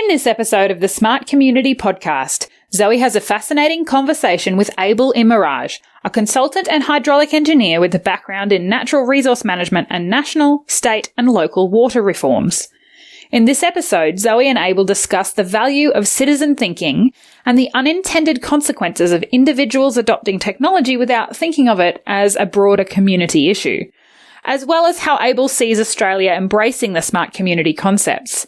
In this episode of the Smart Community Podcast, Zoe has a fascinating conversation with Abel Immaraj, a consultant and hydraulic engineer with a background in natural resource management and national, state and local water reforms. In this episode, Zoe and Abel discuss the value of citizen thinking and the unintended consequences of individuals adopting technology without thinking of it as a broader community issue, as well as how Abel sees Australia embracing the smart community concepts.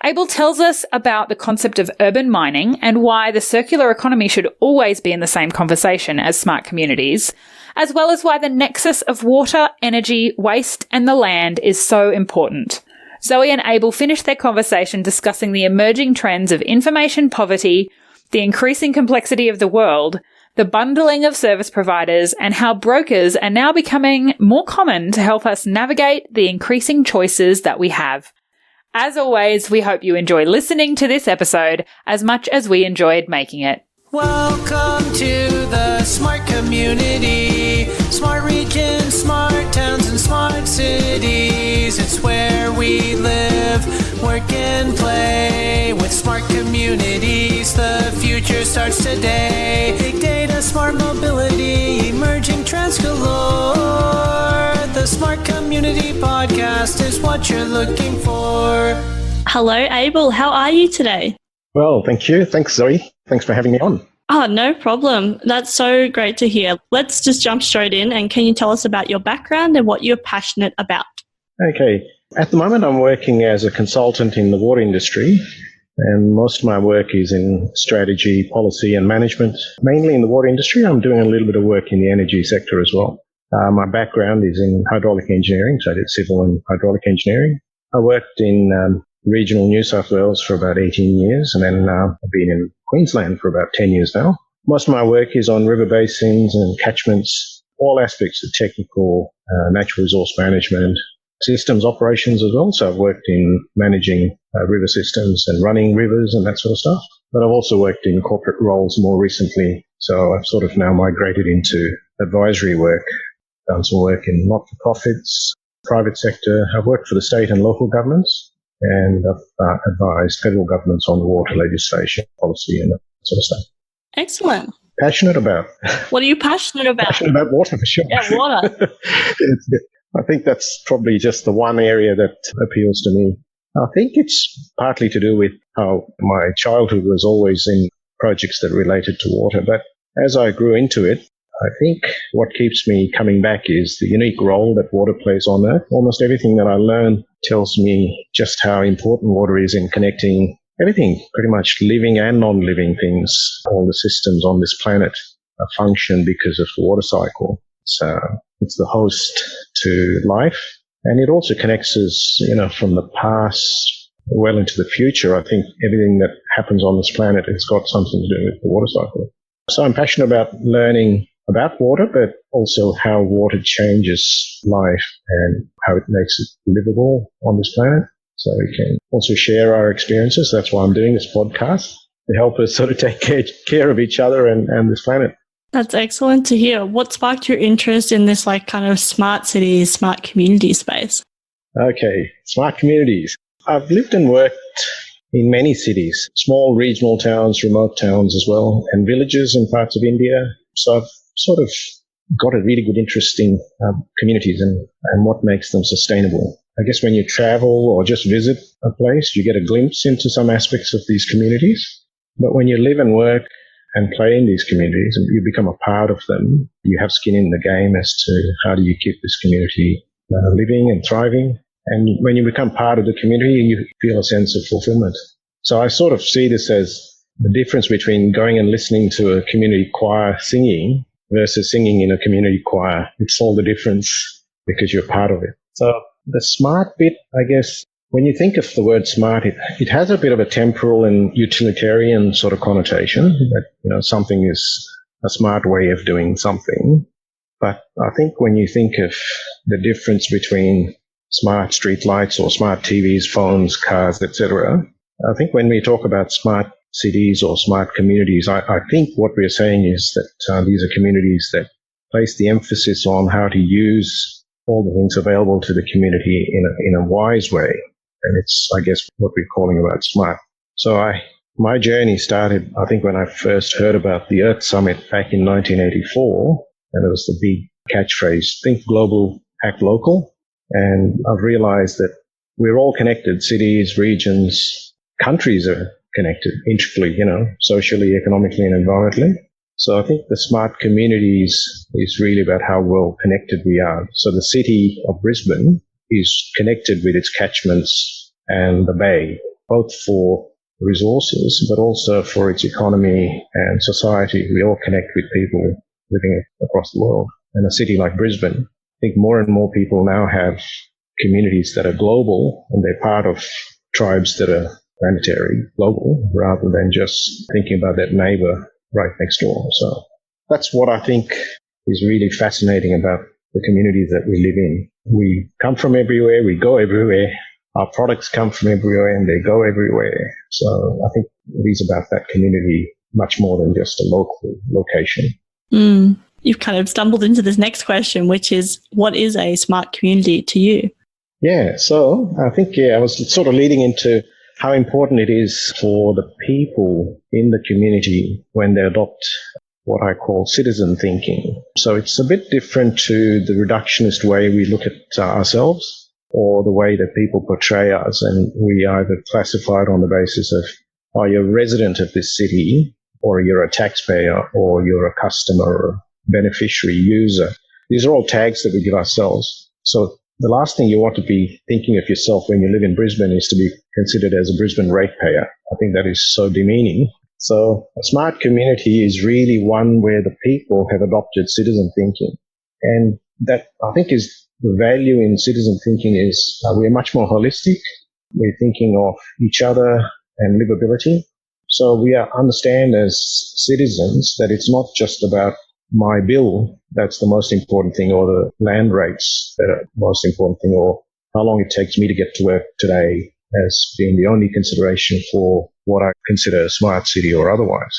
Abel tells us about the concept of urban mining and why the circular economy should always be in the same conversation as smart communities, as well as why the nexus of water, energy, waste and the land is so important. Zoe and Abel finished their conversation discussing the emerging trends of information poverty, the increasing complexity of the world, the bundling of service providers, and how brokers are now becoming more common to help us navigate the increasing choices that we have. As always, we hope you enjoy listening to this episode as much as we enjoyed making it. Welcome to the smart community, smart regions, smart towns and smart cities. It's where we live, work and play. With smart communities, the future starts today. Big data, smart mobility, emerging trends galore. The Smart Community Podcast is what you're looking for. Hello, Abel. How are you today? Well, thank you. Thanks, Zoe. Thanks for having me on. Oh, no problem. That's so great to hear. Let's just jump straight in. And can you tell us about your background and what you're passionate about? Okay. At the moment, I'm working as a consultant in the water industry, and most of my work is in strategy, policy and management. Mainly in the water industry. I'm doing a little bit of work in the energy sector as well. My background is in hydraulic engineering, so I did civil and hydraulic engineering. I worked in regional New South Wales for about 18 years, and then I've been in Queensland for about 10 years now. Most of my work is on river basins and catchments, all aspects of technical, natural resource management, systems operations as well. So I've worked in managing river systems and running rivers and that sort of stuff. But I've also worked in corporate roles more recently. So I've sort of now migrated into advisory work, done some work in not-for-profits, private sector. I've worked for the state and local governments, and I've advised federal governments on water legislation, policy and that sort of stuff. Excellent. Passionate about? What are you passionate about? Passionate about water, for sure. Yeah, water. I think that's probably just the one area that appeals to me. I think it's partly to do with how my childhood was always in projects that related to water. But as I grew into it, I think what keeps me coming back is the unique role that water plays on Earth. Almost everything that I learn tells me just how important water is in connecting everything, pretty much living and non-living things. All the systems on this planet function because of the water cycle. So it's the host to life. And it also connects us, from the past well into the future. I think everything that happens on this planet has got something to do with the water cycle. So I'm passionate about learning about water, but also how water changes life and how it makes it livable on this planet. So we can also share our experiences. That's why I'm doing this podcast, to help us sort of take care of each other and this planet. That's excellent to hear. What sparked your interest in this kind of smart cities, smart community space? Okay, smart communities. I've lived and worked in many cities, small regional towns, remote towns as well, and villages in parts of India. So I've sort of got a really good interest in communities and what makes them sustainable. I guess when you travel or just visit a place, you get a glimpse into some aspects of these communities. But when you live and work and play in these communities and you become a part of them, you have skin in the game as to how do you keep this community living and thriving. And when you become part of the community, you feel a sense of fulfillment. So I sort of see this as the difference between going and listening to a community choir singing versus singing in a community choir. It's all the difference because you're part of it. So the smart bit, I guess, when you think of the word smart, it has a bit of a temporal and utilitarian sort of connotation that, something is a smart way of doing something. But I think when you think of the difference between smart street lights or smart TVs, phones, cars, etc., I think when we talk about smart cities or smart communities, I think what we're saying is that these are communities that place the emphasis on how to use all the things available to the community in a wise way. And it's, I guess, what we're calling about smart. So my journey started, I think, when I first heard about the Earth Summit back in 1984, and it was the big catchphrase, think global, act local. And I've realized that we're all connected. Cities, regions, countries are connected intricately, socially, economically, and environmentally. So I think the smart communities is really about how well connected we are. So the city of Brisbane is connected with its catchments and the bay, both for resources, but also for its economy and society. We all connect with people living across the world. And a city like Brisbane, I think more and more people now have communities that are global, and they're part of tribes that are planetary, global, rather than just thinking about that neighbor right next door. So that's what I think is really fascinating about the communities that we live in. We come from everywhere, we go everywhere. Our products come from everywhere and they go everywhere. So I think it is about that community much more than just a local location. You've kind of stumbled into this next question, which is, what is a smart community to you? Yeah, so I think, I was sort of leading into how important it is for the people in the community when they adopt what I call citizen thinking. So it's a bit different to the reductionist way we look at ourselves, or the way that people portray us. And we either classified on the basis of, are you a resident of this city, or you're a taxpayer, or you're a customer, or beneficiary, user. These are all tags that we give ourselves. So the last thing you want to be thinking of yourself when you live in Brisbane is to be considered as a Brisbane ratepayer. I think that is so demeaning. So a smart community is really one where the people have adopted citizen thinking. And that, I think, is the value in citizen thinking is we're much more holistic. We're thinking of each other and livability. So we understand as citizens that it's not just about my bill, that's the most important thing, or the land rates that are the most important thing, or how long it takes me to get to work today as being the only consideration for what I consider a smart city or otherwise.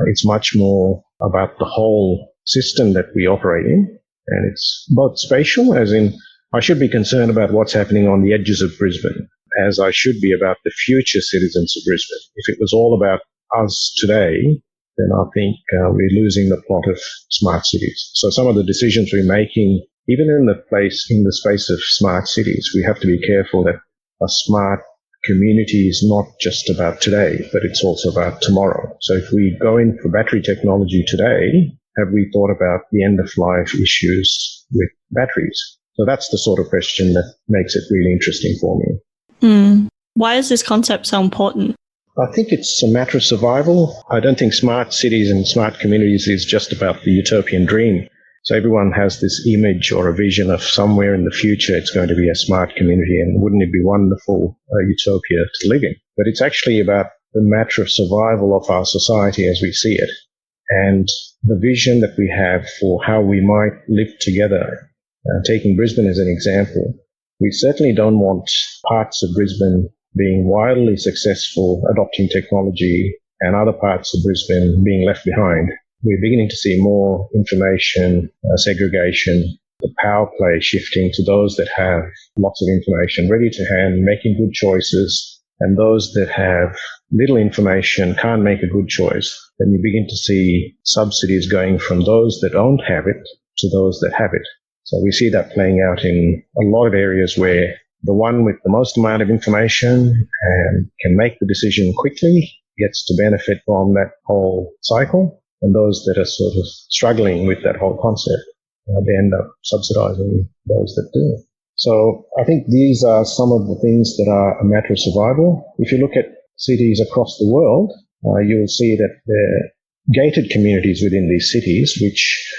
It's much more about the whole system that we operate in. And it's both spatial, as in I should be concerned about what's happening on the edges of Brisbane, as I should be about the future citizens of Brisbane. If it was all about us today, then I think we're losing the plot of smart cities. So some of the decisions we're making, even in the space of smart cities, we have to be careful that a smart community is not just about today, but it's also about tomorrow. So if we go in for battery technology today, have we thought about the end-of-life issues with batteries? So that's the sort of question that makes it really interesting for me. Why is this concept so important? I think it's a matter of survival. I don't think smart cities and smart communities is just about the utopian dream. So everyone has this image or a vision of somewhere in the future it's going to be a smart community, and wouldn't it be wonderful utopia to live in? But it's actually about the matter of survival of our society as we see it, and the vision that we have for how we might live together. Taking Brisbane as an example, we certainly don't want parts of Brisbane being wildly successful adopting technology and other parts of Brisbane being left behind. We're beginning to see more information segregation, the power play shifting to those that have lots of information ready to hand, making good choices, and those that have little information can't make a good choice. Then you begin to see subsidies going from those that don't have it to those that have it. So we see that playing out in a lot of areas where the one with the most amount of information and can make the decision quickly gets to benefit from that whole cycle, and those that are sort of struggling with that whole concept, they end up subsidizing those that do. So I think these are some of the things that are a matter of survival. If you look at cities across the world, you'll see that there are gated communities within these cities, which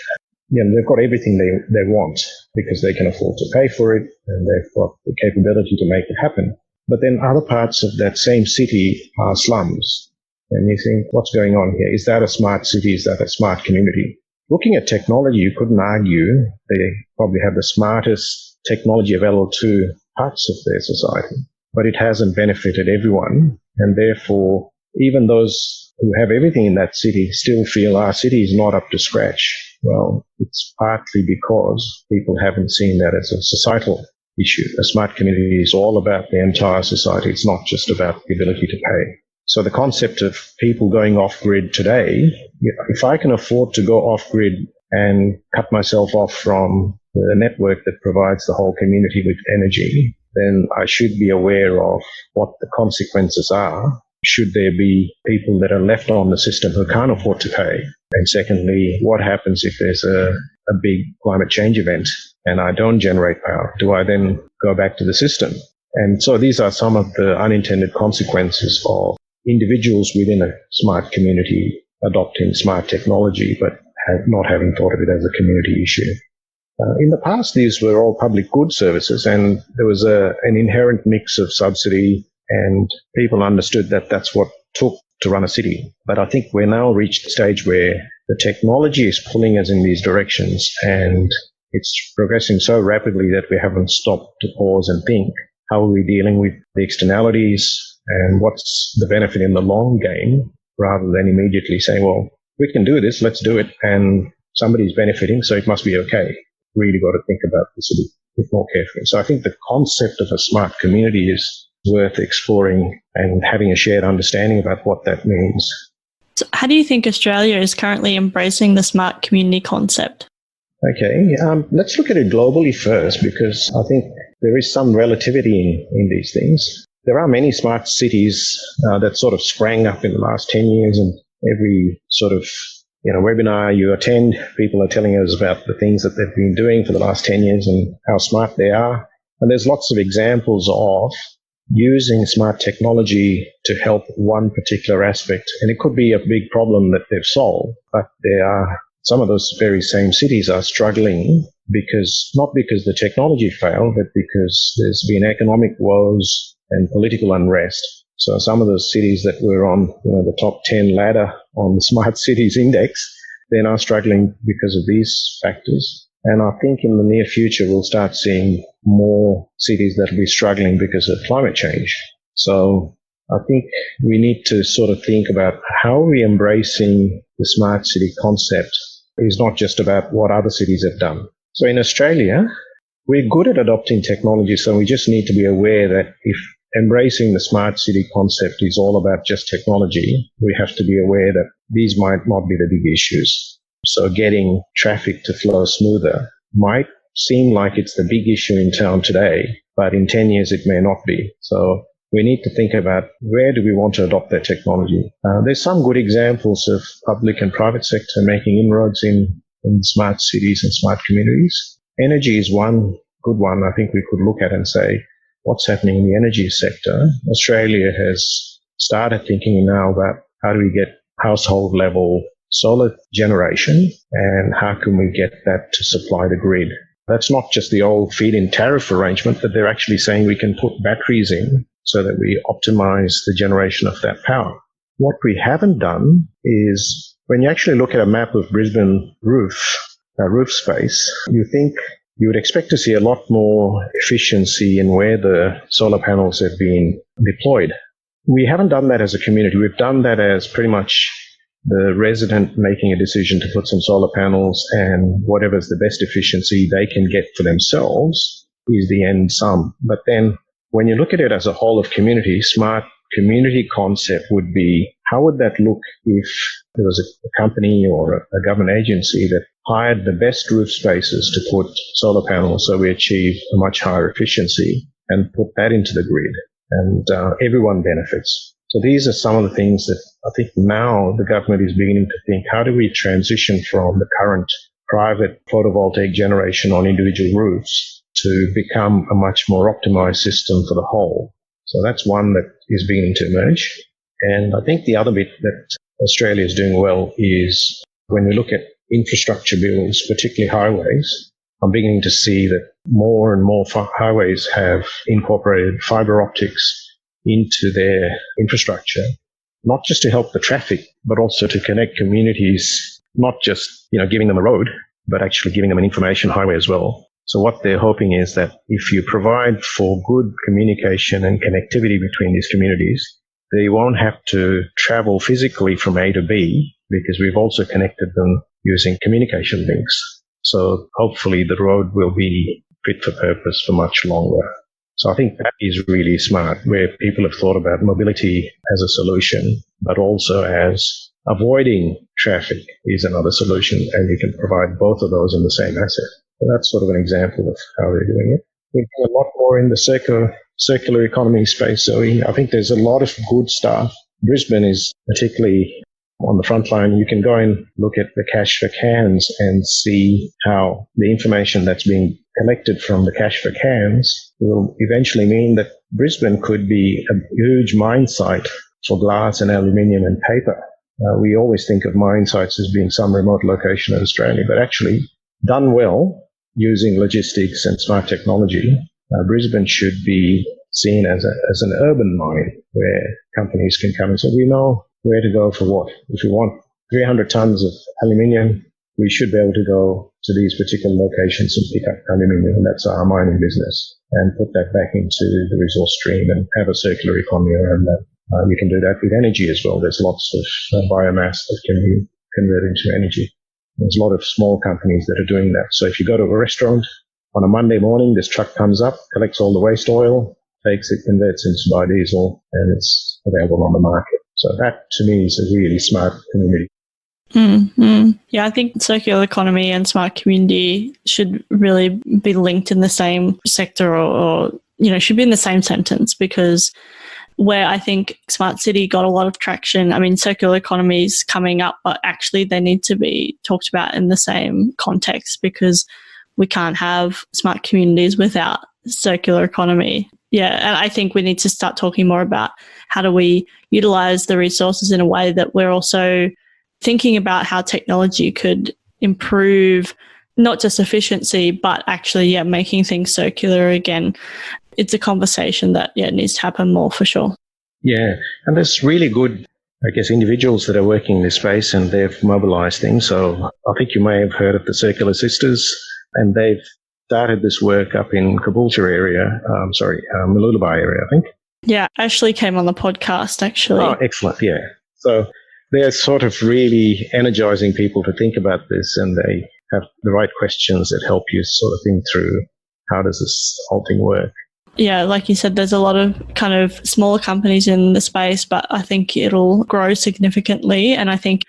they've got everything they want because they can afford to pay for it and they've got the capability to make it happen. But then other parts of that same city are slums. And you think, what's going on here? Is that a smart city? Is that a smart community? Looking at technology, you couldn't argue they probably have the smartest technology available to parts of their society, but it hasn't benefited everyone. And therefore, even those who have everything in that city still feel our city is not up to scratch. Well, it's partly because people haven't seen that as a societal issue. A smart community is all about the entire society. It's not just about the ability to pay. So the concept of people going off-grid today, if I can afford to go off-grid and cut myself off from the network that provides the whole community with energy, then I should be aware of what the consequences are should there be people that are left on the system who can't afford to pay. And secondly, what happens if there's a big climate change event and I don't generate power? Do I then go back to the system? And so these are some of the unintended consequences of individuals within a smart community adopting smart technology, but not having thought of it as a community issue. In the past, these were all public good services, and there was an inherent mix of subsidy, and people understood that that's what took to run a city. But I think we're now reached a stage where the technology is pulling us in these directions, and it's progressing so rapidly that we haven't stopped to pause and think, how are we dealing with the externalities and what's the benefit in the long game, rather than immediately saying, well, we can do this, let's do it, and somebody's benefiting, so it must be okay. Really got to think about this a bit more carefully. So I think the concept of a smart community is worth exploring and having a shared understanding about what that means. So how do you think Australia is currently embracing the smart community concept? Okay, let's look at it globally first, because I think there is some relativity in these things. There are many smart cities that sort of sprang up in the last 10 years, and every sort of webinar you attend, people are telling us about the things that they've been doing for the last 10 years and how smart they are. And there's lots of examples of using smart technology to help one particular aspect. And it could be a big problem that they've solved, but some of those very same cities are struggling not because the technology failed, but because there's been economic woes and political unrest. So some of those cities that were on the top 10 ladder on the Smart Cities Index, they're now struggling because of these factors. And I think in the near future, we'll start seeing more cities that will be struggling because of climate change. So I think we need to sort of think about how we're embracing the smart city concept is not just about what other cities have done. So in Australia, we're good at adopting technology, so we just need to be aware that if embracing the smart city concept is all about just technology, we have to be aware that these might not be the big issues. So getting traffic to flow smoother might seem like it's the big issue in town today, but in 10 years it may not be. So we need to think about where do we want to adopt that technology. There's some good examples of public and private sector making inroads in smart cities and smart communities. Energy is one good one I think we could look at and say, what's happening in the energy sector? Australia has started thinking now about how do we get household level solar generation and how can we get that to supply the grid. That's not just the old feed-in tariff arrangement, but they're actually saying we can put batteries in so that we optimize the generation of that power. What we haven't done is when you actually look at a map of Brisbane roof space, you would expect to see a lot more efficiency in where the solar panels have been deployed. We haven't done that as a community. We've done that as pretty much the resident making a decision to put some solar panels, and whatever's the best efficiency they can get for themselves is the end sum. But then when you look at it as a whole of community, smart community concept would be, how would that look if there was a company or a government agency that hired the best roof spaces to put solar panels so we achieve a much higher efficiency and put that into the grid, and everyone benefits. So these are some of the things that I think now the government is beginning to think, how do we transition from the current private photovoltaic generation on individual roofs to become a much more optimized system for the whole? So that's one that is beginning to emerge. And I think the other bit that Australia is doing well is when we look at infrastructure builds, particularly highways, I'm beginning to see that more and more highways have incorporated fiber optics into their infrastructure, not just to help the traffic, but also to connect communities, not just, giving them a road, but actually giving them an information highway as well. So what they're hoping is that if you provide for good communication and connectivity between these communities, they won't have to travel physically from A to B, because we've also connected them using communication links. So hopefully the road will be fit for purpose for much longer. So I think that is really smart, where people have thought about mobility as a solution, but also as avoiding traffic is another solution, and you can provide both of those in the same asset. So that's sort of an example of how they're doing it. We're doing a lot more in the circular economy space. So I think there's a lot of good stuff. Brisbane is particularly on the front line. You can go and look at the cash for cans and see how the information that's being collected from the cash for cans will eventually mean that Brisbane could be a huge mine site for glass and aluminium and paper. We always think of mine sites as being some remote location in Australia, but actually, done well using logistics and smart technology, Brisbane should be seen as an urban mine where companies can come and say, we know where to go for what. If we want 300 tons of aluminium, we should be able to go to these particular locations and pick up aluminium, and that's our mining business, and put that back into the resource stream and have a circular economy around that. You can do that with energy as well. There's lots of biomass that can be converted into energy. There's a lot of small companies that are doing that. So if you go to a restaurant on a Monday morning, this truck comes up, collects all the waste oil, takes it, converts into biodiesel, and it's available on the market. So that, to me, is a really smart community. Mm-hmm. Yeah, I think circular economy and smart community should really be linked in the same sector or should be in the same sentence, because where I think smart city got a lot of traction, I mean, circular economy is coming up, but actually they need to be talked about in the same context, because we can't have smart communities without circular economy. Yeah, and I think we need to start talking more about how do we utilize the resources in a way that we're also thinking about how technology could improve not just efficiency, but actually, making things circular again. It's a conversation that, needs to happen more for sure. Yeah, and there's really good, individuals that are working in this space, and they've mobilized things. So I think you may have heard of the Circular Sisters, and they've started this work up in Caboolture area, Mooloolaba area, I think. Yeah, Ashley came on the podcast, actually. Oh, excellent, yeah. So they're sort of really energizing people to think about this, and they have the right questions that help you sort of think through how does this whole thing work. Yeah, like you said, there's a lot of kind of smaller companies in the space, but I think it'll grow significantly. And I think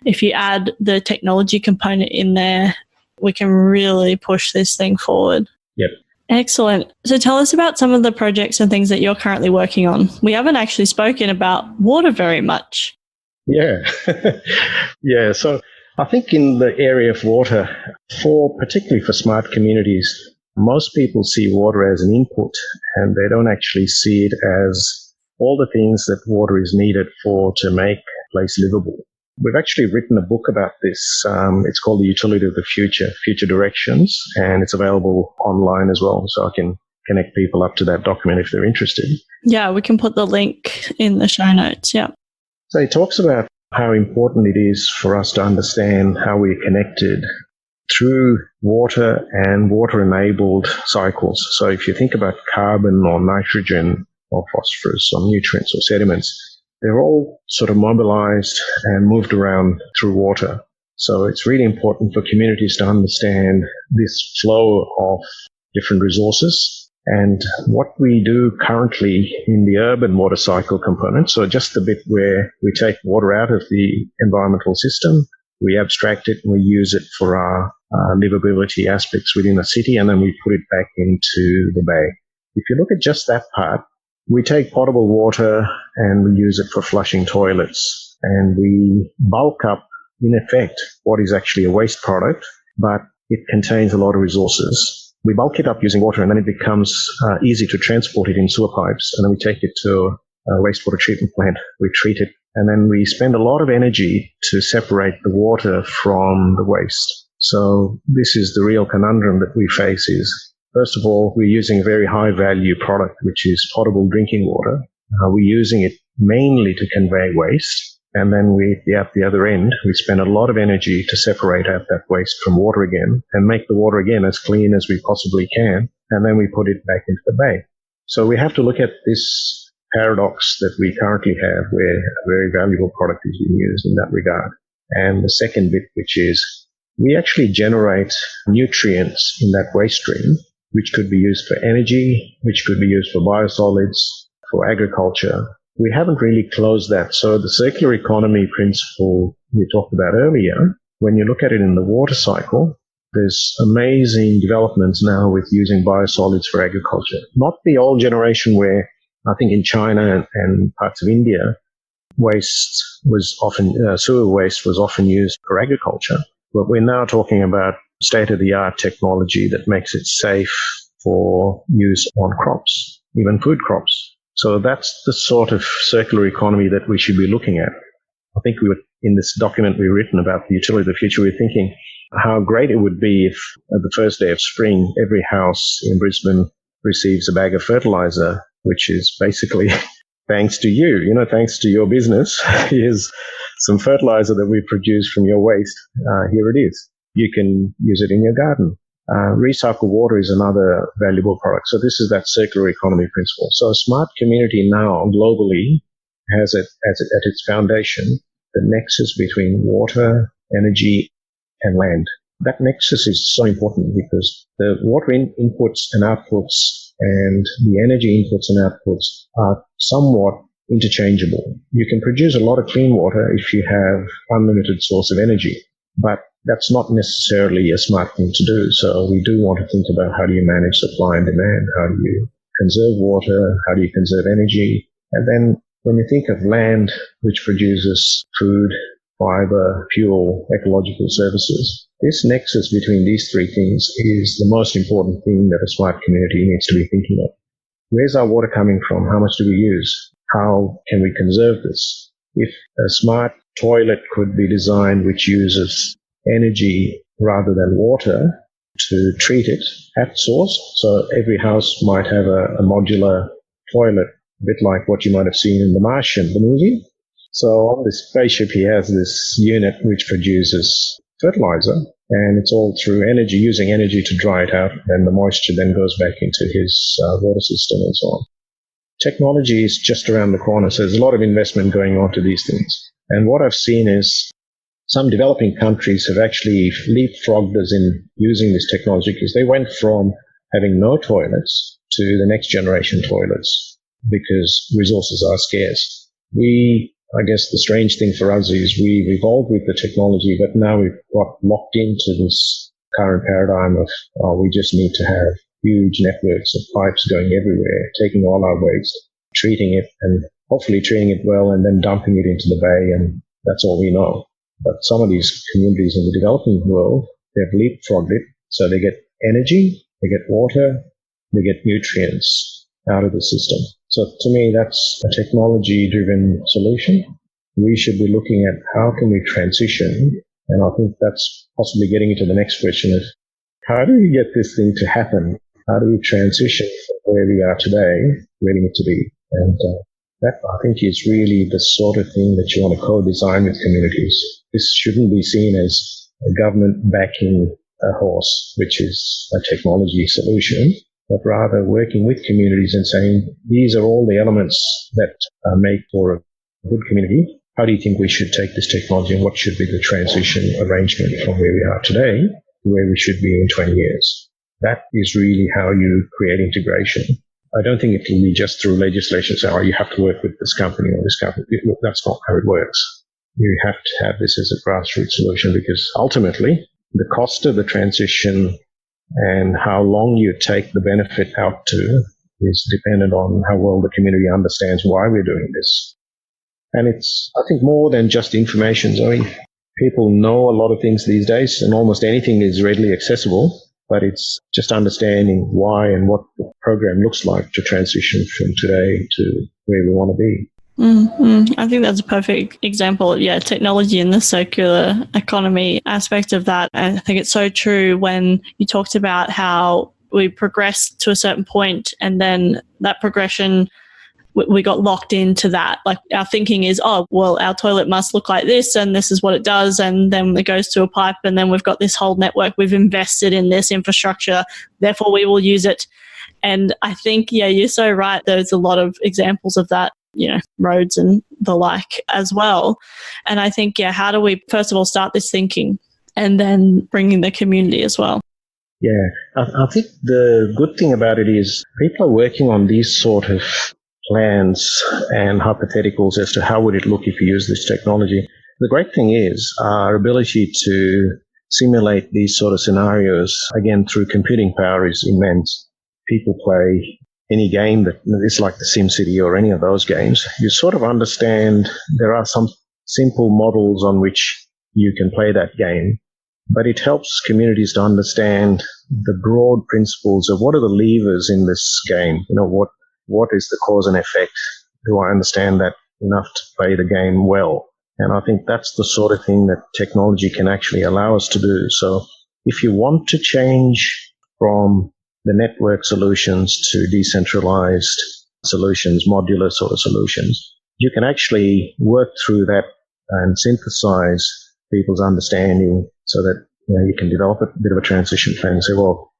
if you add the technology component in there, we can really push this thing forward. Yep. Excellent. So tell us about some of the projects and things that you're currently working on. We haven't actually spoken about water very much. Yeah. Yeah. So I think in the area of water, particularly for smart communities, most people see water as an input, and they don't actually see it as all the things that water is needed for to make a place livable. We've actually written a book about this. It's called The Utility of the Future, Future Directions, and it's available online as well, so I can connect people up to that document if they're interested. Yeah, we can put the link in the show notes, yeah. So it talks about how important it is for us to understand how we're connected through water and water-enabled cycles. So if you think about carbon or nitrogen or phosphorus or nutrients or sediments, they're all sort of mobilized and moved around through water. So it's really important for communities to understand this flow of different resources. And what we do currently in the urban water cycle component, so just the bit where we take water out of the environmental system, we abstract it and we use it for our livability aspects within a city, and then we put it back into the bay. If you look at just that part, we take potable water and we use it for flushing toilets, and we bulk up, in effect, what is actually a waste product, but it contains a lot of resources. We bulk it up using water, and then it becomes easy to transport it in sewer pipes, and then we take it to a wastewater treatment plant. We treat it, and then we spend a lot of energy to separate the water from the waste. So this is the real conundrum that we face is, first of all, we're using a very high-value product, which is potable drinking water. We're using it mainly to convey waste, and then at the other end, we spend a lot of energy to separate out that waste from water again and make the water again as clean as we possibly can, and then we put it back into the bay. So we have to look at this paradox that we currently have, where a very valuable product is being used in that regard. And the second bit, which is we actually generate nutrients in that waste stream which could be used for energy, which could be used for biosolids, for agriculture. We haven't really closed that. So the circular economy principle we talked about earlier, when you look at it in the water cycle, there's amazing developments now with using biosolids for agriculture. Not the old generation where I think in China and parts of India, sewer waste was often used for agriculture. But we're now talking about state-of-the-art technology that makes it safe for use on crops, even food crops. So that's the sort of circular economy that we should be looking at. I think in this document we've written about the utility of the future, we're thinking how great it would be if at the first day of spring, every house in Brisbane receives a bag of fertilizer, which is basically thanks to you, thanks to your business. Here's some fertilizer that we produce from your waste. Here it is. You can use it in your garden. Recycled water is another valuable product. So this is that circular economy principle. So a smart community now globally has at its foundation the nexus between water, energy, and land. That nexus is so important because the water inputs and outputs and the energy inputs and outputs are somewhat interchangeable. You can produce a lot of clean water if you have unlimited source of energy, but that's not necessarily a smart thing to do. So we do want to think about how do you manage supply and demand? How do you conserve water? How do you conserve energy? And then when you think of land, which produces food, fiber, fuel, ecological services, this nexus between these three things is the most important thing that a smart community needs to be thinking of. Where's our water coming from? How much do we use? How can we conserve this? If a smart toilet could be designed which uses energy rather than water to treat it at source, so every house might have a modular toilet, a bit like what you might have seen in The Martian, the movie. So on this spaceship, he has this unit which produces fertilizer, and it's all through energy, using energy to dry it out, and the moisture then goes back into his water system and so on. Technology is just around the corner, so there's a lot of investment going on to these things. And what I've seen is some developing countries have actually leapfrogged us in using this technology because they went from having no toilets to the next generation toilets because resources are scarce. I guess the strange thing for us is we've evolved with the technology, but now we've got locked into this current paradigm of, we just need to have huge networks of pipes going everywhere, taking all our waste, treating it, and hopefully treating it well, and then dumping it into the bay, and that's all we know. But some of these communities in the developing world, they've leapfrogged it, so they get energy, they get water, they get nutrients out of the system. So to me, that's a technology-driven solution. We should be looking at how can we transition, and I think that's possibly getting into the next question of how do we get this thing to happen? How do we transition from where we are today, where we need to be? And that, I think, is really the sort of thing that you want to co-design with communities. This shouldn't be seen as a government backing a horse, which is a technology solution, but rather working with communities and saying, these are all the elements that make for a good community. How do you think we should take this technology, and what should be the transition arrangement from where we are today to where we should be in 20 years? That is really how you create integration. I don't think it can be just through legislation, say, you have to work with this company or this company. Look, that's not how it works. You have to have this as a grassroots solution because ultimately the cost of the transition and how long you take the benefit out to is dependent on how well the community understands why we're doing this. And it's, I think, more than just information, Zoe. People know a lot of things these days, and almost anything is readily accessible, but it's just understanding why and what the program looks like to transition from today to where we want to be. Mm-hmm. I think that's a perfect example. Yeah, technology and the circular economy aspect of that. And I think it's so true when you talked about how we progressed to a certain point and then that progression, we got locked into that. Like our thinking is, our toilet must look like this and this is what it does. And then it goes to a pipe and then we've got this whole network. We've invested in this infrastructure, therefore we will use it. And I think, yeah, you're so right. There's a lot of examples of that, roads and the like as well. And I think, how do we, first of all, start this thinking and then bring in the community as well? Yeah, I think the good thing about it is people are working on these sort of plans and hypotheticals as to how would it look if you use this technology. The great thing is our ability to simulate these sort of scenarios, again, through computing power is immense. People play any game that is like the SimCity or any of those games. You sort of understand there are some simple models on which you can play that game, but it helps communities to understand the broad principles of what are the levers in this game. What is the cause and effect? Do I understand that enough to play the game well? And I think that's the sort of thing that technology can actually allow us to do. So if you want to change from the network solutions to decentralized solutions, modular sort of solutions, you can actually work through that and synthesize people's understanding so that you can develop a bit of a transition plan and say, well,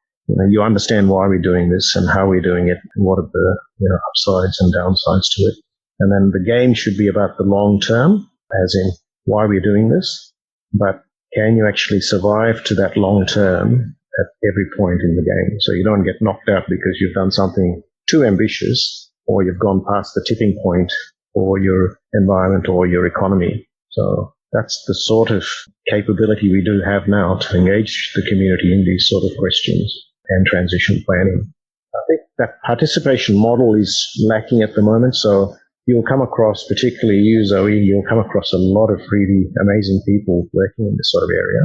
you understand why we're doing this and how we're doing it and what are the upsides and downsides to it. And then the game should be about the long term, as in why we're doing this, but can you actually survive to that long term at every point in the game? So you don't get knocked out because you've done something too ambitious or you've gone past the tipping point for your environment or your economy. So that's the sort of capability we do have now to engage the community in these sort of questions and transition planning. I think that participation model is lacking at the moment. So you'll come across, particularly you, Zoe, you'll come across a lot of really amazing people working in this sort of area.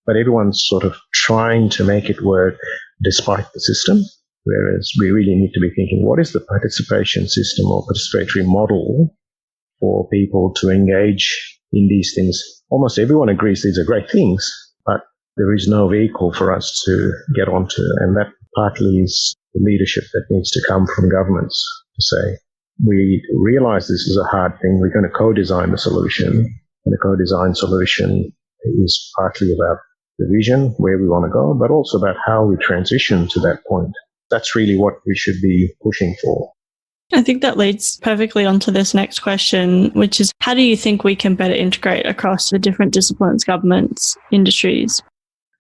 But everyone's sort of trying to make it work despite the system, whereas we really need to be thinking, what is the participation system or participatory model for people to engage in these things? Almost everyone agrees these are great things, but there is no vehicle for us to get onto. And that partly is the leadership that needs to come from governments to say, we realize this is a hard thing. We're going to co-design the solution. And the co-design solution is partly about the vision, where we want to go, but also about how we transition to that point. That's really what we should be pushing for. I think that leads perfectly onto this next question, which is, how do you think we can better integrate across the different disciplines, governments, industries?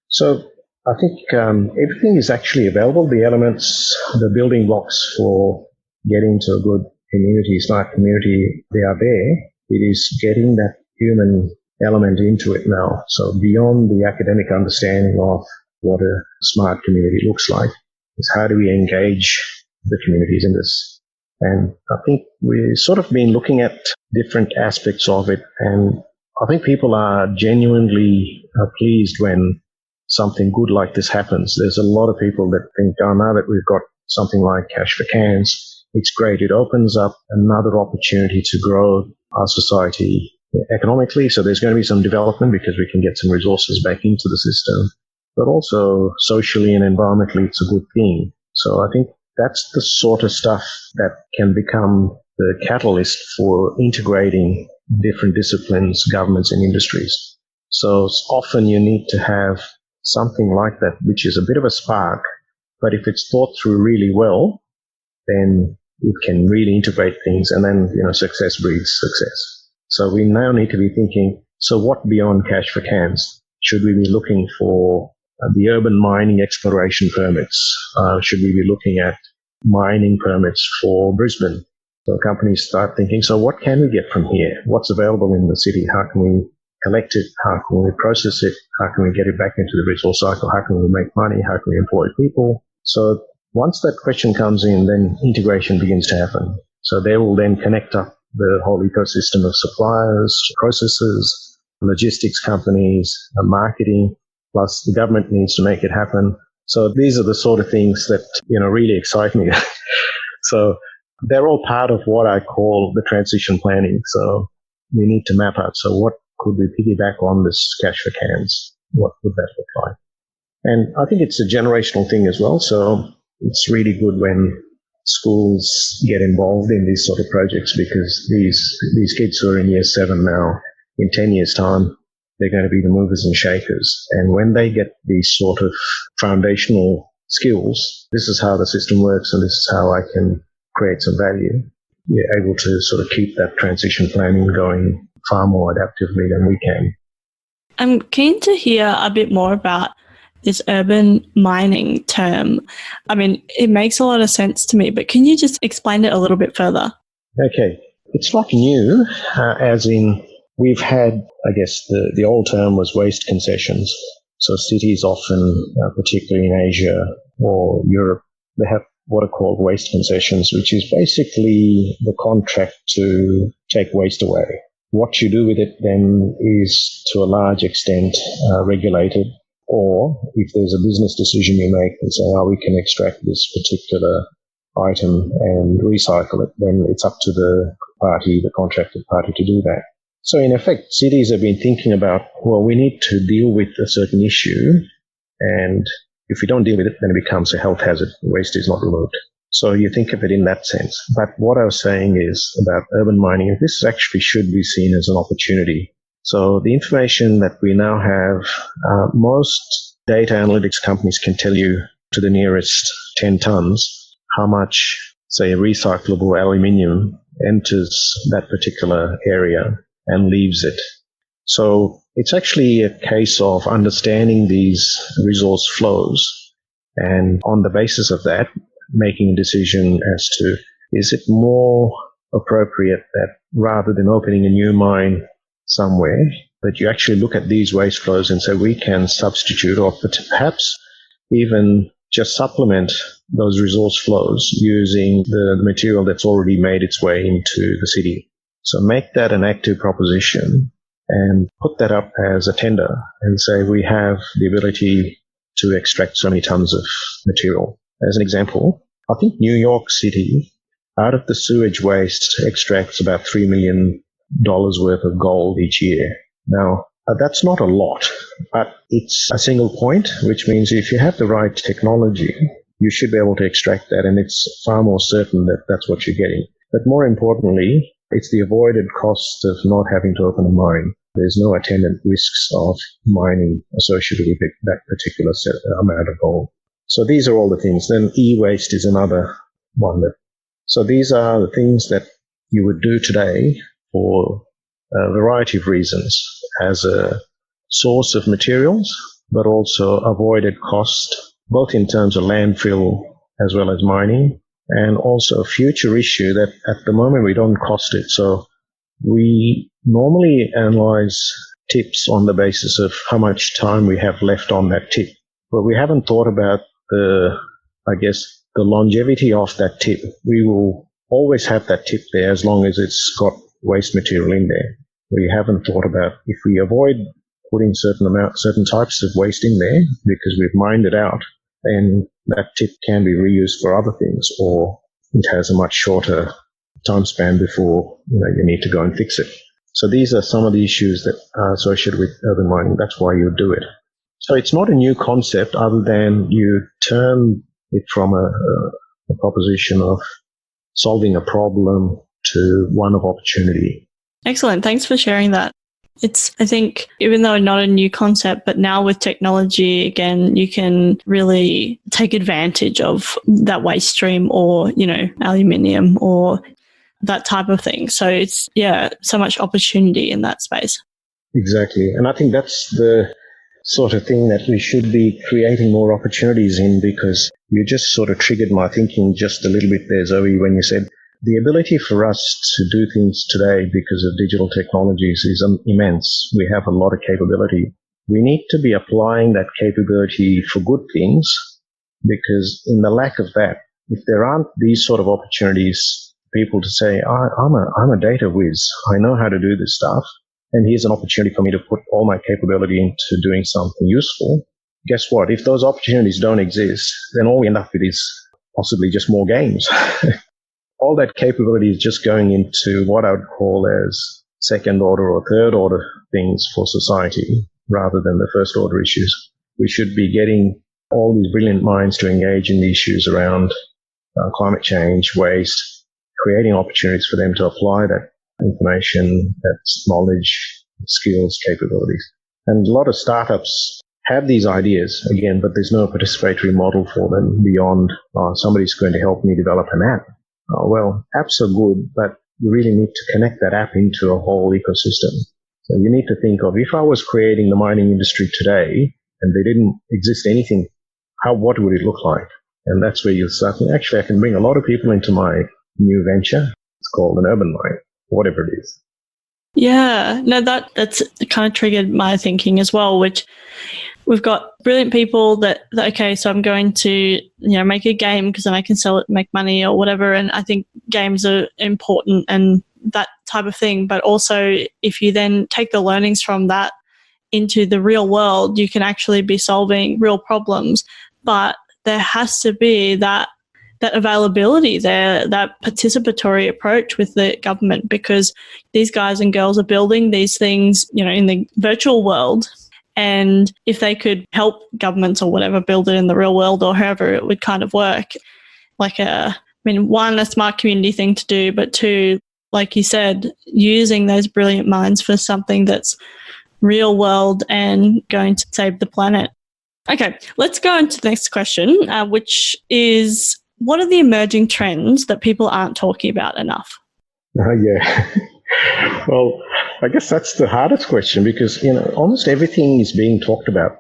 So I think everything is actually available. The elements, the building blocks for getting to a good community, smart community, they are there. It is getting that human element into it now. So beyond the academic understanding of what a smart community looks like, is how do we engage the communities in this? And I think we've sort of been looking at different aspects of it, and I think people are genuinely pleased when something good like this happens. There's a lot of people that think, oh, now that we've got something like Cash for Cans, it's great. It opens up another opportunity to grow our society economically. So there's going to be some development because we can get some resources back into the system, but also socially and environmentally, it's a good thing. So I think that's the sort of stuff that can become the catalyst for integrating different disciplines, governments, and industries. So often you need to have something like that, which is a bit of a spark, but if it's thought through really well, then it can really integrate things, and then, success breeds success. So we now need to be thinking, so what beyond Cash for Cans? Should we be looking for the urban mining exploration permits? Should we be looking at mining permits for Brisbane? So companies start thinking, so what can we get from here? What's available in the city? How can we collect it? How can we process it? How can we get it back into the resource cycle? How can we make money? How can we employ people? So once that question comes in, then integration begins to happen. So they will then connect up the whole ecosystem of suppliers, processors, logistics companies, marketing, plus the government needs to make it happen. So these are the sort of things that, really excite me. So they're all part of what I call the transition planning. So we need to map out, so what could we piggyback on this Cash for Cans? What would that look like? And I think it's a generational thing as well. So it's really good when schools get involved in these sort of projects, because these kids who are in year 7 now, in 10 years' time, they're going to be the movers and shakers. And when they get these sort of foundational skills, this is how the system works and this is how I can create some value, you're able to sort of keep that transition planning going far more adaptively than we can. I'm keen to hear a bit more about this urban mining term. I mean, it makes a lot of sense to me, but can you just explain it a little bit further? Okay. It's not new, as in we've had, I guess, the old term was waste concessions. So cities often, particularly in Asia or Europe, they have what are called waste concessions, which is basically the contract to take waste away. What you do with it then is to a large extent regulated, or if there's a business decision you make and say, we can extract this particular item and recycle it, then it's up to the contracted party to do that. So in effect, cities have been thinking about, we need to deal with a certain issue, and if we don't deal with it, then it becomes a health hazard. Waste is not removed. So you think of it in that sense. But what I was saying is about urban mining, this actually should be seen as an opportunity. So the information that we now have, most data analytics companies can tell you to the nearest 10 tons how much, say, recyclable aluminium enters that particular area and leaves it. So it's actually a case of understanding these resource flows and on the basis of that, making a decision as to, is it more appropriate that rather than opening a new mine somewhere, that you actually look at these waste flows and say we can substitute or perhaps even just supplement those resource flows using the material that's already made its way into the city. So make that an active proposition and put that up as a tender and say we have the ability to extract so many tons of material. As an example, I think New York City, out of the sewage waste, extracts about $3 million worth of gold each year. Now, that's not a lot, but it's a single point, which means if you have the right technology, you should be able to extract that, and it's far more certain that that's what you're getting. But more importantly, it's the avoided cost of not having to open a mine. There's no attendant risks of mining associated with that particular amount of gold. So these are all the things. Then e-waste is another one. So these are the things that you would do today for a variety of reasons as a source of materials, but also avoided cost, both in terms of landfill as well as mining, and also a future issue that at the moment we don't cost it. So we normally analyze tips on the basis of how much time we have left on that tip, but we haven't thought about the longevity of that tip. We will always have that tip there as long as it's got waste material in there. We haven't thought about if we avoid putting certain types of waste in there because we've mined it out, then that tip can be reused for other things, or it has a much shorter time span before you need to go and fix it. So these are some of the issues that are associated with urban mining. That's why you do it. So it's not a new concept other than you turn it from a proposition of solving a problem to one of opportunity. Excellent. Thanks for sharing that. It's, I think, even though not a new concept, but now with technology, again, you can really take advantage of that waste stream or, aluminium or that type of thing. So it's, so much opportunity in that space. Exactly. And I think that's the sort of thing that we should be creating more opportunities in, because you just sort of triggered my thinking just a little bit there, Zoe, when you said the ability for us to do things today because of digital technologies is immense. We have a lot of capability. We need to be applying that capability for good things, because in the lack of that, if there aren't these sort of opportunities, people to say, I'm a data whiz, I know how to do this stuff, and here's an opportunity for me to put all my capability into doing something useful. Guess what? If those opportunities don't exist, then all we end up with is possibly just more games. All that capability is just going into what I would call as second order or third order things for society rather than the first order issues. We should be getting all these brilliant minds to engage in the issues around climate change, waste, creating opportunities for them to apply that information, that knowledge, skills, capabilities. And a lot of startups have these ideas, again, but there's no participatory model for them beyond somebody's going to help me develop an app. Well, apps are good, but you really need to connect that app into a whole ecosystem. So you need to think of, if I was creating the mining industry today, and there didn't exist anything, what would it look like? And that's where you start, actually, I can bring a lot of people into my new venture. It's called an urban mine, whatever it is. Yeah, no, that's kind of triggered my thinking as well, which we've got brilliant people that okay, so I'm going to, make a game because then I can sell it and make money or whatever. And I think games are important and that type of thing. But also if you then take the learnings from that into the real world, you can actually be solving real problems. But there has to be that availability there, that participatory approach with the government, because these guys and girls are building these things, in the virtual world. And if they could help governments or whatever build it in the real world or however it would kind of work, one, a smart community thing to do, but two, like you said, using those brilliant minds for something that's real world and going to save the planet. Okay, let's go on to the next question, which is, what are the emerging trends that people aren't talking about enough? Yeah. Well, I guess that's the hardest question because, almost everything is being talked about.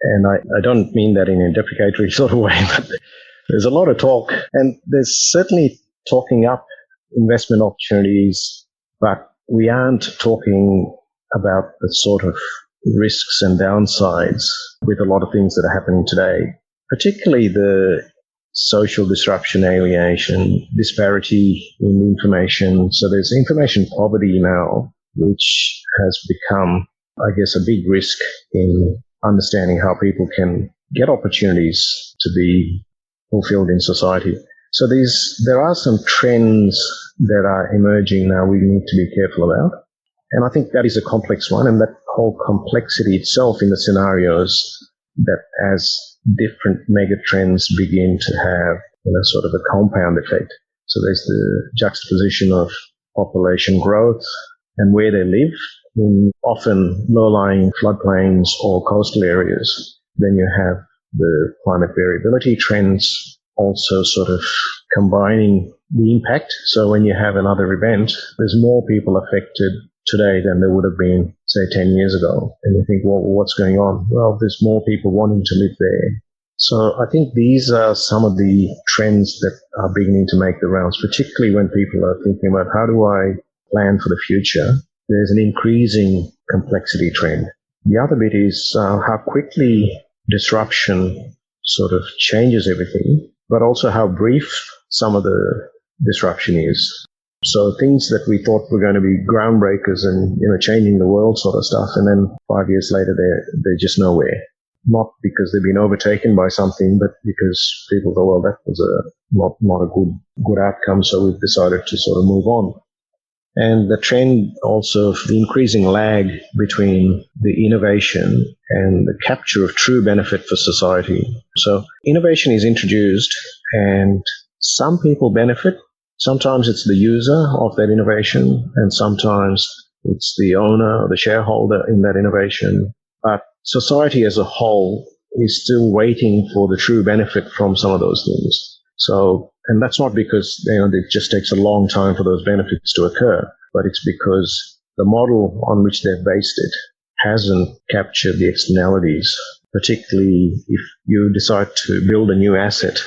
And I don't mean that in a deprecatory sort of way, but there's a lot of talk. And there's certainly talking up investment opportunities, but we aren't talking about the sort of risks and downsides with a lot of things that are happening today, particularly the social disruption, alienation, disparity in information. So there's information poverty now, which has become, I guess, a big risk in understanding how people can get opportunities to be fulfilled in society. So there are some trends that are emerging now we need to be careful about. And I think that is a complex one, and that whole complexity itself in the scenarios that as different mega trends begin to have sort of a compound effect. So there's the juxtaposition of population growth and where they live in often low-lying floodplains or coastal areas. Then you have the climate variability trends also sort of combining the impact. So when you have another event, there's more people affected today than there would have been, say, 10 years ago. And you think, well, what's going on? Well, there's more people wanting to live there. So I think these are some of the trends that are beginning to make the rounds, particularly when people are thinking about how do I plan for the future. There's an increasing complexity trend. The other bit is how quickly disruption sort of changes everything, but also how brief some of the disruption is. So things that we thought were going to be groundbreakers and changing the world sort of stuff, and then 5 years later they're just nowhere. Not because they've been overtaken by something, but because people go, well, that was not a good outcome, so we've decided to sort of move on. And the trend also of the increasing lag between the innovation and the capture of true benefit for society. So innovation is introduced and some people benefit. Sometimes it's the user of that innovation, and sometimes it's the owner or the shareholder in that innovation. But society as a whole is still waiting for the true benefit from some of those things. So, and that's not because it just takes a long time for those benefits to occur, but it's because the model on which they've based it hasn't captured the externalities, particularly if you decide to build a new asset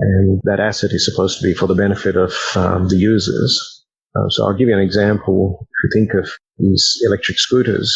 and that asset is supposed to be for the benefit of the users. So I'll give you an example. If you think of these electric scooters,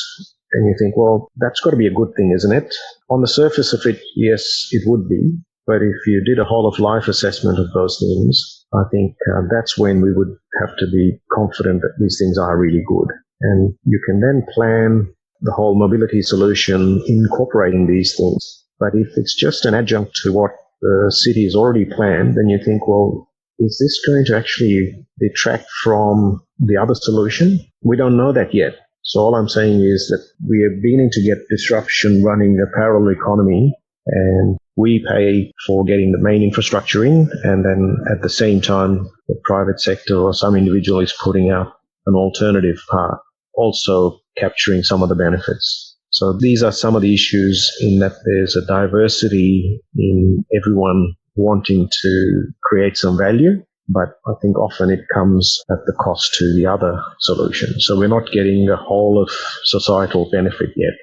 and you think, well, that's got to be a good thing, isn't it? On the surface of it, yes, it would be. But if you did a whole of life assessment of those things, I think that's when we would have to be confident that these things are really good. And you can then plan the whole mobility solution incorporating these things. But if it's just an adjunct to what the city has already planned, then you think, well, is this going to actually detract from the other solution? We don't know that yet. So all I'm saying is that we are beginning to get disruption running a parallel economy, and we pay for getting the main infrastructure in, and then at the same time, the private sector or some individual is putting out an alternative path, also capturing some of the benefits. So these are some of the issues in that there's a diversity in everyone wanting to create some value. But I think often it comes at the cost to the other solution. So we're not getting a whole of societal benefit yet.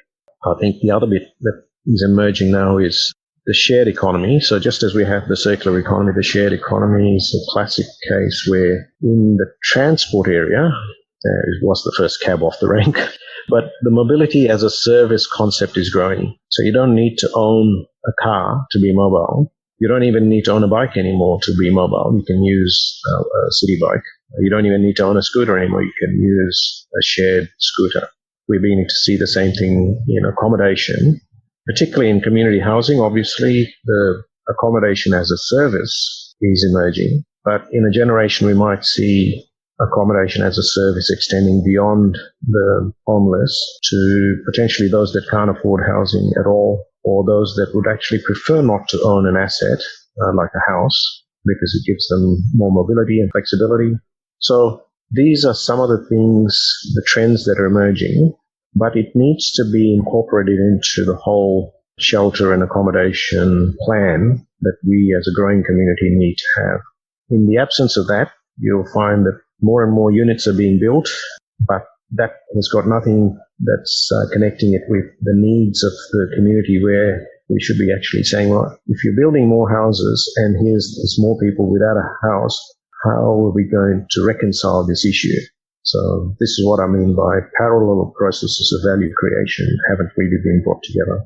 I think the other bit that is emerging now is the shared economy. So just as we have the circular economy, the shared economy is a classic case where in the transport area, it was the first cab off the rank, but the mobility as a service concept is growing. So you don't need to own a car to be mobile. You don't even need to own a bike anymore to be mobile. You can use a city bike. You don't even need to own a scooter anymore. You can use a shared scooter. We're beginning to see the same thing in accommodation, particularly in community housing. Obviously, the accommodation as a service is emerging, but in a generation we might see accommodation as a service extending beyond the homeless to potentially those that can't afford housing at all, or those that would actually prefer not to own an asset like a house because it gives them more mobility and flexibility. So these are some of the things, the trends that are emerging, but it needs to be incorporated into the whole shelter and accommodation plan that we as a growing community need to have. In the absence of that, you'll find that more and more units are being built, but that has got nothing that's connecting it with the needs of the community, where we should be actually saying, well, if you're building more houses and there's more people without a house, how are we going to reconcile this issue? So this is what I mean by parallel processes of value creation haven't really been brought together.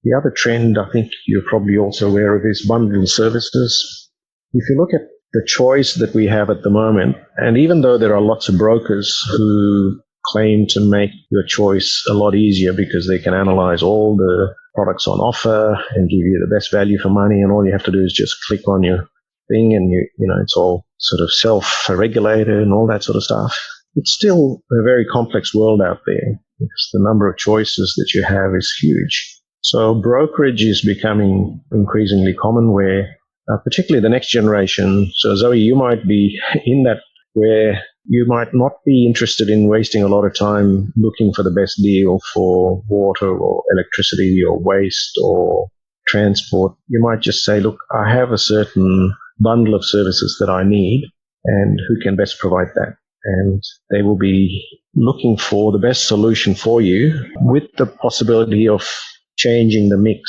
The other trend I think you're probably also aware of is bundled services. If you look at the choice that we have at the moment, and even though there are lots of brokers who claim to make your choice a lot easier because they can analyze all the products on offer and give you the best value for money, and all you have to do is just click on your thing and you know it's all sort of self-regulated and all that sort of stuff. It's still a very complex world out there because the number of choices that you have is huge. So brokerage is becoming increasingly common where particularly the next generation. So Zoe, you might be in that where you might not be interested in wasting a lot of time looking for the best deal for water or electricity or waste or transport. You might just say, look, I have a certain bundle of services that I need, and who can best provide that? And they will be looking for the best solution for you with the possibility of changing the mix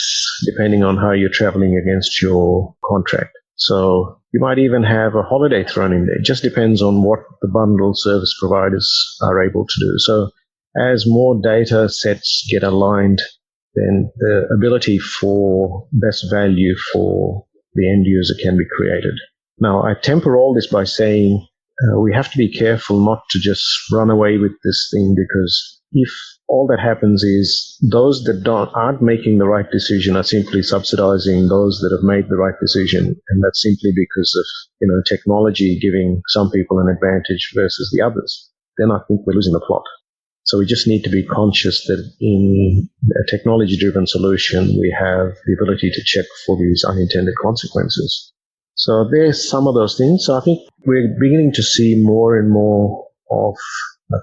depending on how you're traveling against your contract. So you might even have a holiday thrown in there. It just depends on what the bundle service providers are able to do. So as more data sets get aligned, then the ability for best value for the end user can be created. Now, I temper all this by saying we have to be careful not to just run away with this thing, because if all that happens is those that aren't making the right decision are simply subsidizing those that have made the right decision, and that's simply because of technology giving some people an advantage versus the others, then I think we're losing the plot. So we just need to be conscious that in a technology-driven solution, we have the ability to check for these unintended consequences. So there's some of those things. So I think we're beginning to see more and more of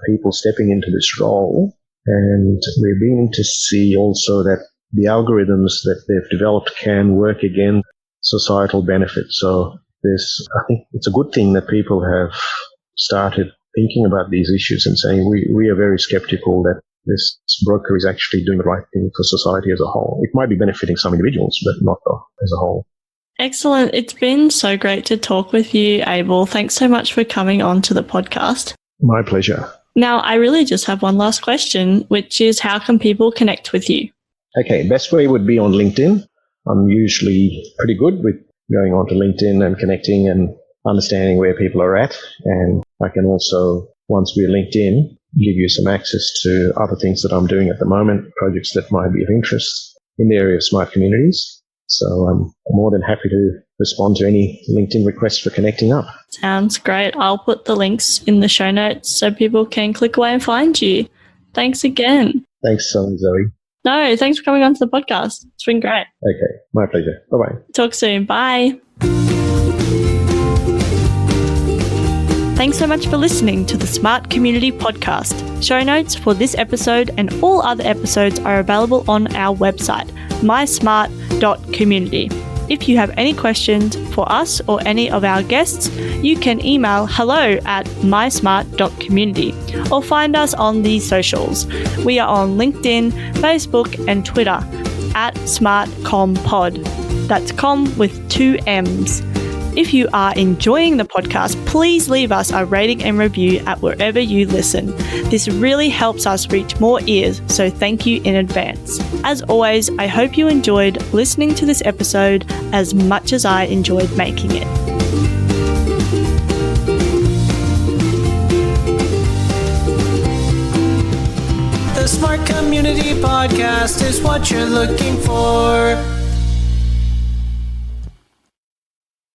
people stepping into this role. And we're beginning to see also that the algorithms that they've developed can work against societal benefits. So I think it's a good thing that people have started thinking about these issues and saying we are very skeptical that this broker is actually doing the right thing for society as a whole. It might be benefiting some individuals, but not as a whole. Excellent. It's been so great to talk with you, Abel. Thanks so much for coming on to the podcast. My pleasure. Now, I really just have one last question, which is how can people connect with you? Okay, best way would be on LinkedIn. I'm usually pretty good with going onto LinkedIn and connecting and understanding where people are at. And I can also, once we're linked in, give you some access to other things that I'm doing at the moment, projects that might be of interest in the area of smart communities. So I'm more than happy to respond to any LinkedIn requests for connecting up. Sounds great. I'll put the links in the show notes so people can click away and find you. Thanks again. Thanks, Zoe. No, thanks for coming on to the podcast. It's been great. Okay, my pleasure. Bye-bye. Talk soon. Bye. Thanks so much for listening to the Smart Community Podcast. Show notes for this episode and all other episodes are available on our website, mysmart.community. If you have any questions for us or any of our guests, you can email hello@mysmart.community or find us on the socials. We are on LinkedIn, Facebook, and Twitter. @SmartComPod. That's com with 2 M's. If you are enjoying the podcast, please leave us a rating and review at wherever you listen. This really helps us reach more ears, so thank you in advance. As always, I hope you enjoyed listening to this episode as much as I enjoyed making it. The Smart Community Podcast is what you're looking for.